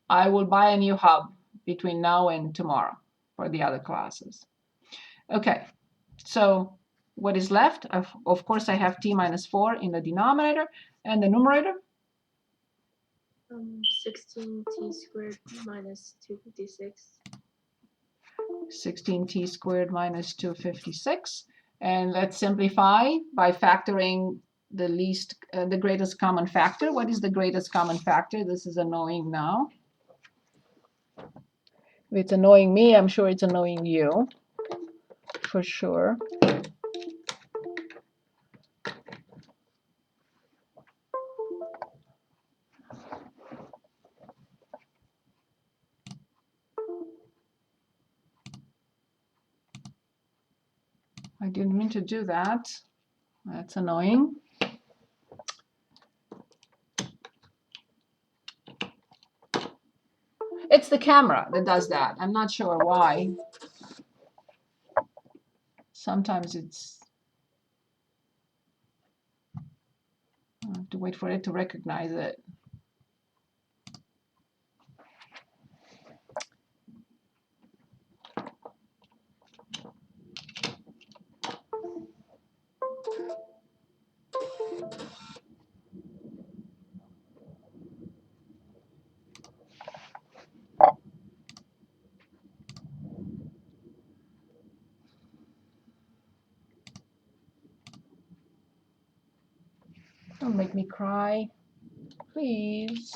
I will buy a new hub between now and tomorrow for the other classes. Okay, so what is left? Of course, I have t minus 4 in the denominator, and the numerator? 16t squared minus 256. 16t squared minus 256. And let's simplify by factoring the greatest common factor. What is the greatest common factor? This is annoying now. If it's annoying me, I'm sure it's annoying you, for sure. I didn't mean to do that. That's annoying. It's the camera that does that. I'm not sure why. Sometimes I have to wait for it to recognize it. Don't make me cry, please.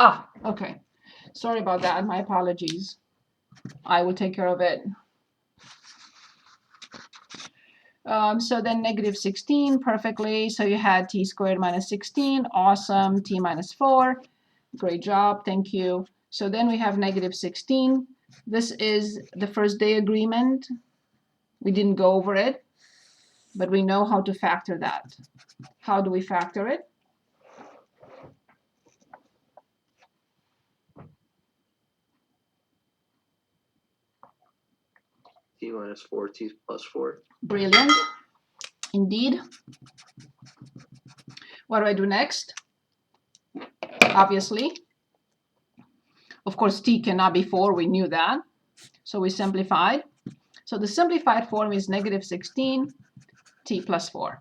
Ah, okay. Sorry about that. My apologies. I will take care of it. So then negative 16, perfectly. So you had t squared minus 16. Awesome. T minus 4. Great job. Thank you. So then we have negative 16. This is the first day agreement. We didn't go over it, but we know how to factor that. How do we factor it? T minus 4, T plus 4. Brilliant. Indeed. What do I do next? Obviously. Of course, t cannot be 4. We knew that. So we simplified. So the simplified form is negative 16 t plus 4.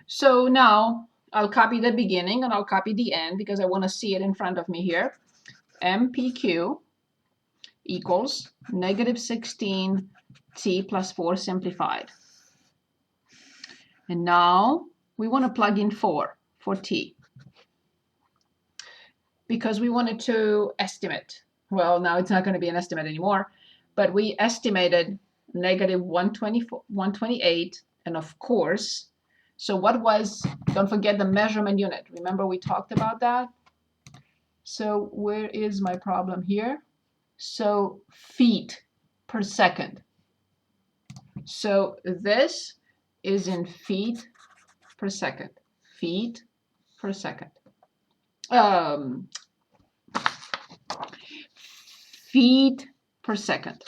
So now I'll copy the beginning and I'll copy the end because I want to see it in front of me here. MPQ equals negative 16 t plus 4 simplified. And now we want to plug in 4 for t because we wanted to estimate. Well, now it's not going to be an estimate anymore, but we estimated negative 128, and of course, so what was, don't forget the measurement unit. Remember we talked about that? So where is my problem here? So feet per second. So this is in feet per second. Feet per second. Feet per second.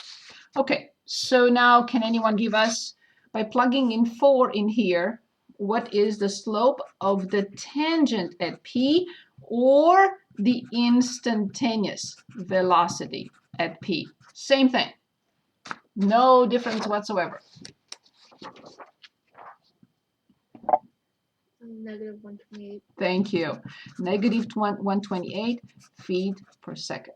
Okay, so now can anyone give us, by plugging in 4 in here, what is the slope of the tangent at P or the instantaneous velocity at P? Same thing. No difference whatsoever. Negative 128. Thank you. Negative 128 feet per second.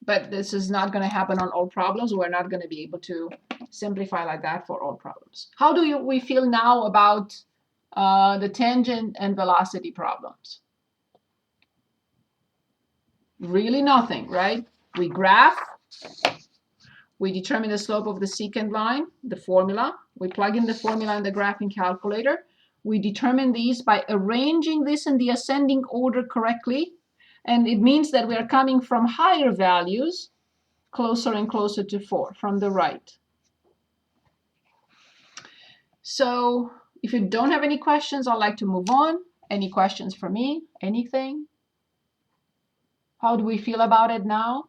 But this is not going to happen on all problems. We're not going to be able to simplify like that for all problems. How do we feel now about the tangent and velocity problems? Really nothing, right? We graph, we determine the slope of the secant line, the formula. We plug in the formula in the graphing calculator. We determine these by arranging this in the ascending order correctly. And it means that we are coming from higher values closer and closer to 4 from the right. So if you don't have any questions, I'd like to move on. Any questions for me? Anything? How do we feel about it now?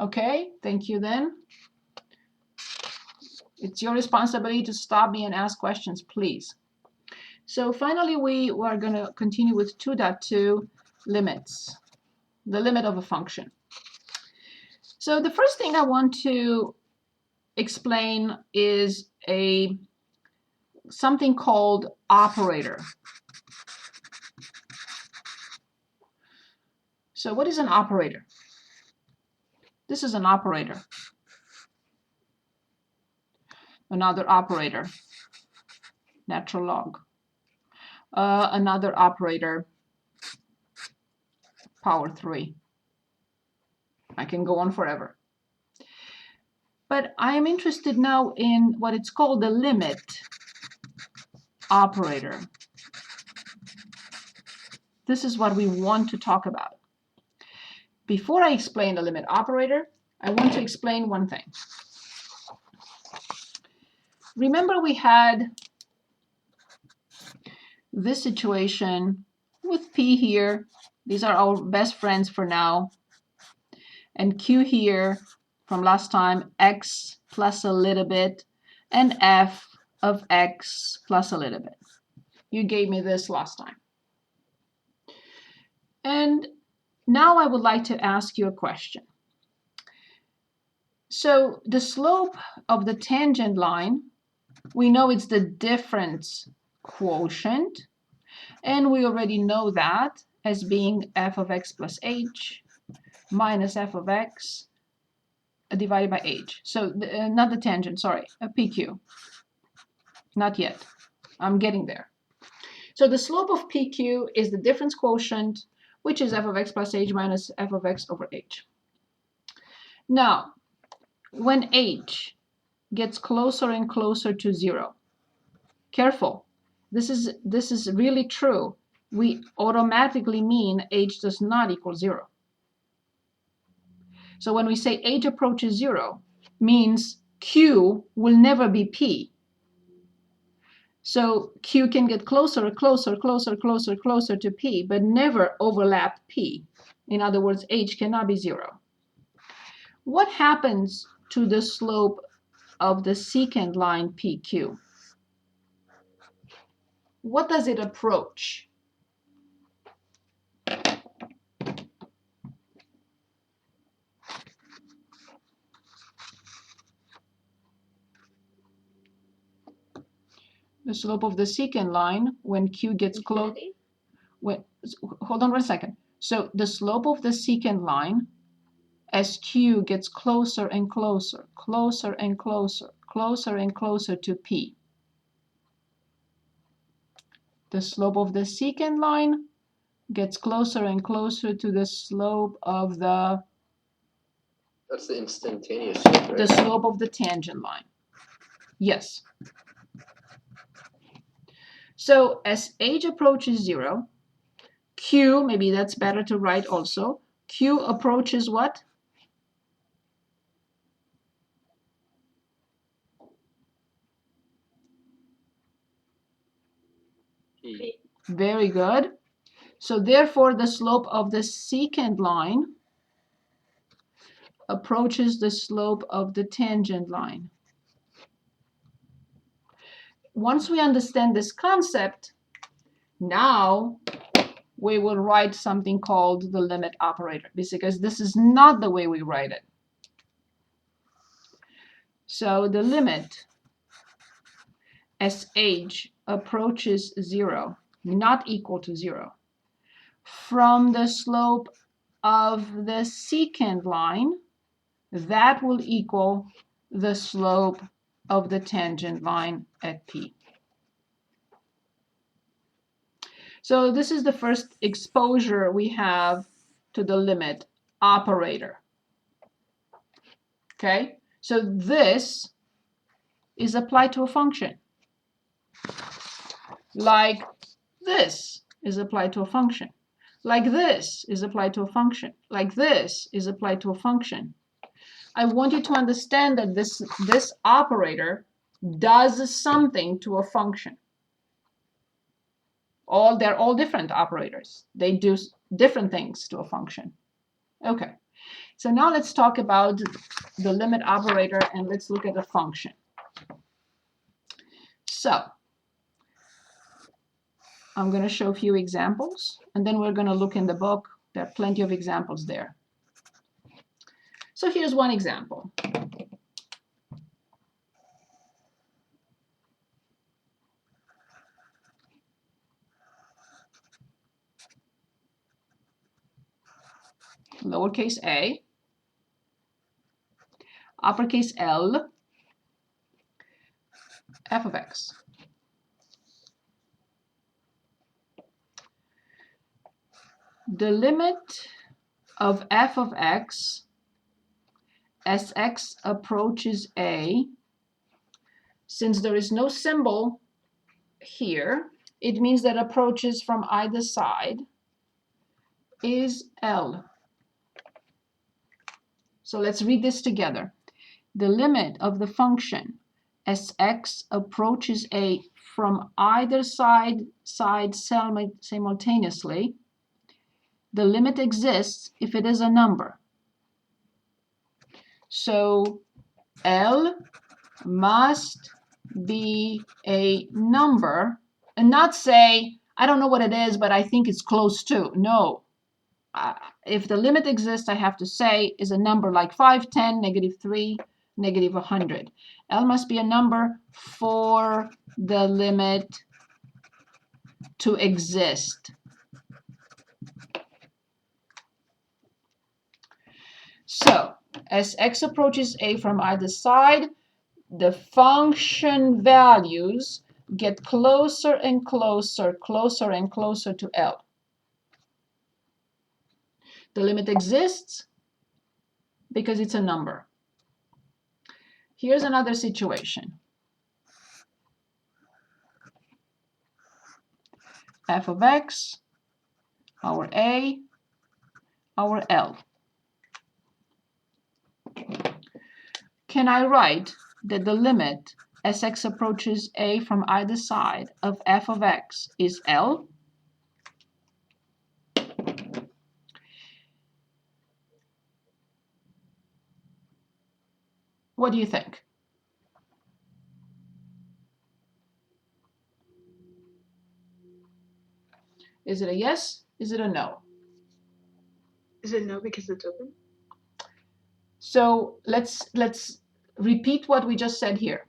Okay, thank you then. It's your responsibility to stop me and ask questions, please. So finally, we are going to continue with 2.2 limits, the limit of a function. So the first thing I want to explain is something called operator. So what is an operator? This is an operator. Another operator, natural log. Another operator, power 3. I can go on forever. But I am interested now in what it's called the limit operator. This is what we want to talk about. Before I explain the limit operator, I want to explain one thing. Remember we had this situation with P here. These are our best friends for now. And Q here from last time, X plus a little bit, and F of X plus a little bit. You gave me this last time. And now I would like to ask you a question. So the slope of the tangent line, we know it's the difference quotient, and we already know that as being f of x plus h minus f of x divided by h. So not the tangent, sorry, a PQ. Not yet. I'm getting there. So the slope of PQ is the difference quotient, which is f of x plus h minus f of x over h. Now, when h gets closer and closer to 0, careful, this is really true. We automatically mean h does not equal 0. So when we say h approaches 0, means q will never be p. So q can get closer, closer, closer, closer, closer to p, but never overlap p. In other words, h cannot be 0. What happens to the slope of the secant line PQ? What does it approach? The slope of the secant line when Q gets close. Hold on 1 second. So the slope of the secant line as Q gets closer and closer, closer and closer, closer and closer to P. The slope of the secant line gets closer and closer to the slope of the... That's the instantaneous slope, right? The slope of the tangent line. Yes. So as h approaches 0, Q, maybe that's better to write also, Q approaches what? P. Very good. So therefore, the slope of the secant line approaches the slope of the tangent line. Once we understand this concept, now we will write something called the limit operator, because this is not the way we write it. So the limit as h approaches 0, not equal to 0, from the slope of the secant line, that will equal the slope of the tangent line at P. So this is the first exposure we have to the limit operator. Okay, so this is applied to a function. Like this is applied to a function. Like this is applied to a function. Like this is applied to a function. I want you to understand that this operator does something to a function. They're all different operators. They do different things to a function. Okay, so now let's talk about the limit operator and let's look at the function. So I'm going to show a few examples, and then we're going to look in the book. There are plenty of examples there. So here's one example. Lowercase a, uppercase L, f of x. The limit of f of x as x approaches a, since there is no symbol here, it means that approaches from either side, is L. So let's read this together. The limit of the function as x approaches a from either side simultaneously, the limit exists if it is a number. So L must be a number, and not say, I don't know what it is, but I think it's close to. No. If the limit exists, I have to say is a number like 5, 10, -3, -100. L must be a number for the limit to exist. So, as x approaches a from either side, the function values get closer and closer, closer and closer to L. The limit exists because it's a number. Here's another situation. F of x, our a, our L. Can I write that the limit as x approaches a from either side of f of x is L? What do you think? Is it a yes? Is it a no? Is it no because it's open? So let's repeat what we just said here.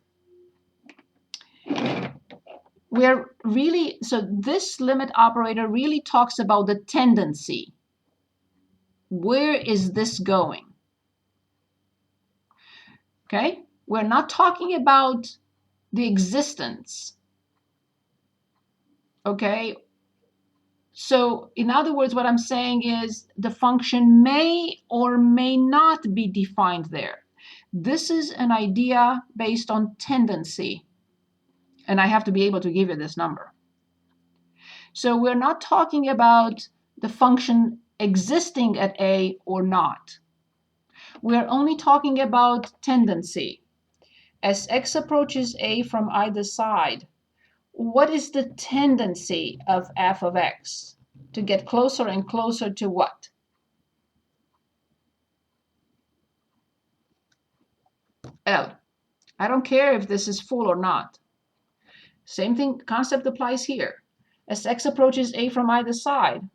So this limit operator really talks about the tendency. Where is this going? Okay, we're not talking about the existence. Okay, so in other words, what I'm saying is the function may or may not be defined there. This is an idea based on tendency, and I have to be able to give you this number. So we're not talking about the function existing at a or not. We're only talking about tendency. As x approaches a from either side, what is the tendency of f of x? To get closer and closer to what? L. I don't care if this is full or not. Same thing, concept applies here. As x approaches a from either side,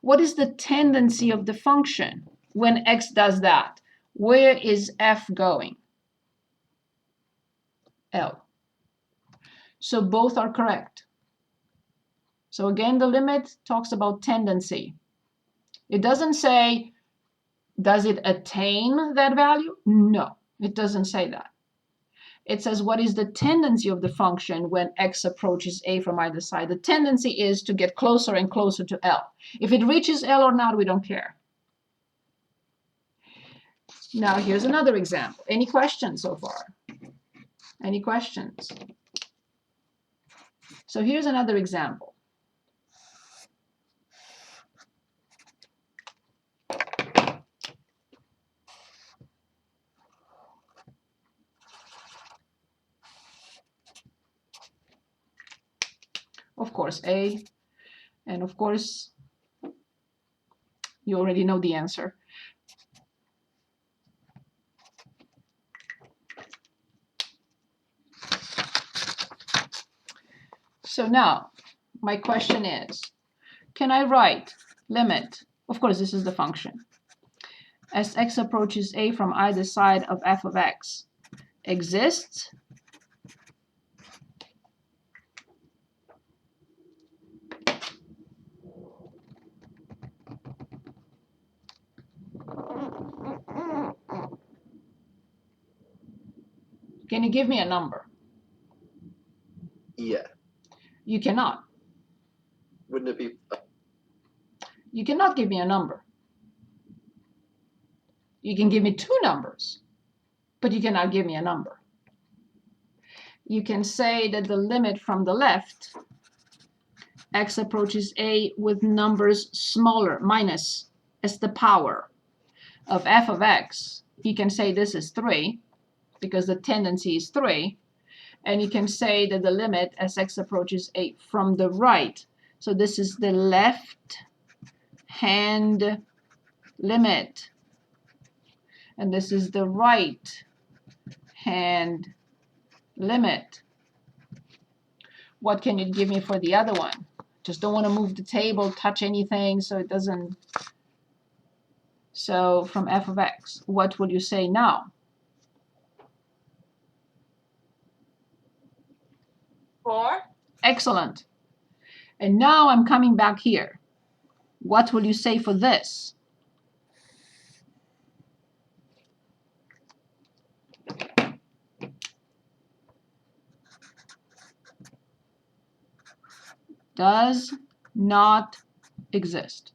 what is the tendency of the function when x does that? Where is f going? L. So both are correct. So again, the limit talks about tendency. It doesn't say, does it attain that value? No, it doesn't say that. It says, what is the tendency of the function when x approaches a from either side? The tendency is to get closer and closer to L. If it reaches L or not, we don't care. Now, here's another example. Any questions so far? Any questions? So here's another example. Of course, A, and of course, you already know the answer. So now, my question is, can I write limit? Of course, this is the function. As x approaches a from either side of f of x exists Can you give me a number? Yeah. You cannot. Wouldn't it be? You cannot give me a number. You can give me two numbers, but you cannot give me a number. You can say that the limit from the left, x approaches a with numbers smaller, minus as the power of f of x. You can say this is 3, because the tendency is 3. And you can say that the limit as x approaches a from the right. So this is the left hand limit. And this is the right hand limit. What can you give me for the other one? Just don't want to move the table, touch anything so it doesn't. So from f of x, what will you say now? 4. Excellent. And now I'm coming back here. What will you say for this? Does not exist.